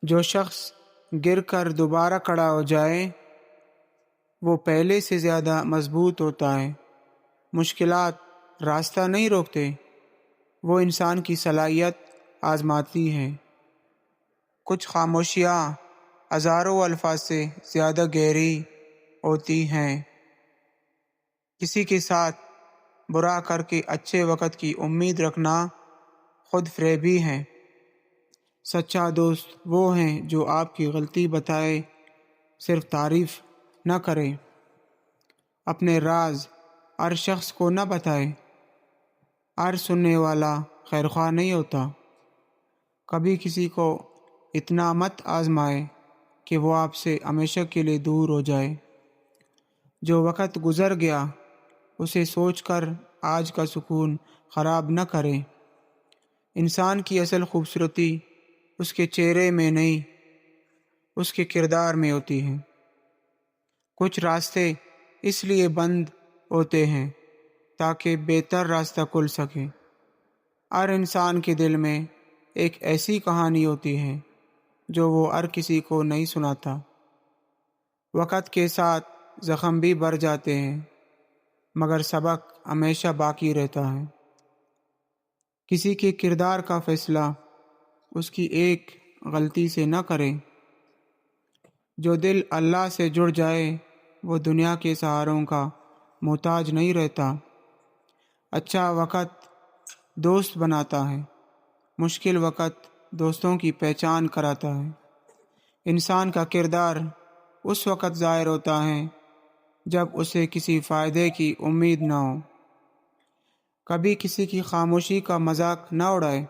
جو شخص گر کر دوبارہ کھڑا ہو جائے وہ پہلے سے زیادہ مضبوط ہوتا ہے۔ مشکلات راستہ نہیں روکتے، وہ انسان کی صلاحیت آزماتی ہیں۔ کچھ خاموشیاں ہزاروں الفاظ سے زیادہ گہری ہوتی ہیں۔ کسی کے ساتھ برا کر کے اچھے وقت کی امید رکھنا خود فریبی ہے۔ سچا دوست وہ ہیں جو آپ کی غلطی بتائے، صرف تعریف نہ کرے۔ اپنے راز ہر شخص کو نہ بتائے، ہر سننے والا خیرخواہ نہیں ہوتا۔ کبھی کسی کو اتنا مت آزمائے کہ وہ آپ سے ہمیشہ کے لیے دور ہو جائے۔ جو وقت گزر گیا اسے سوچ کر آج کا سکون خراب نہ کرے۔ انسان کی اصل خوبصورتی اس کے چہرے میں نہیں، اس کے کردار میں ہوتی ہے۔ کچھ راستے اس لیے بند ہوتے ہیں تاکہ بہتر راستہ کھل سکے۔ ہر انسان کے دل میں ایک ایسی کہانی ہوتی ہے جو وہ ہر کسی کو نہیں سناتا۔ وقت کے ساتھ زخم بھی بھر جاتے ہیں مگر سبق ہمیشہ باقی رہتا ہے۔ کسی کے کردار کا فیصلہ اس کی ایک غلطی سے نہ کریں۔ جو دل اللہ سے جڑ جائے وہ دنیا کے سہاروں کا محتاج نہیں رہتا۔ اچھا وقت دوست بناتا ہے، مشکل وقت دوستوں کی پہچان کراتا ہے۔ انسان کا کردار اس وقت ظاہر ہوتا ہے جب اسے کسی فائدے کی امید نہ ہو۔ کبھی کسی کی خاموشی کا مذاق نہ اڑائے،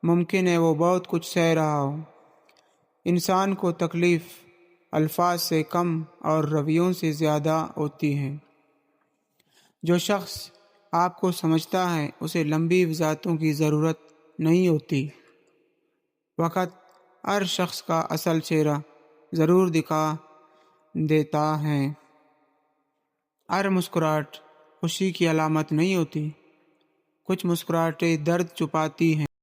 ممکن ہے وہ بہت کچھ سہ رہا ہو۔ انسان کو تکلیف الفاظ سے کم اور رویوں سے زیادہ ہوتی ہے۔ جو شخص آپ کو سمجھتا ہے اسے لمبی وضاحتوں کی ضرورت نہیں ہوتی۔ وقت ہر شخص کا اصل چہرہ ضرور دکھا دیتا ہے۔ ہر مسکراہٹ خوشی کی علامت نہیں ہوتی۔ کچھ مسکراہٹیں درد چھپاتی ہیں۔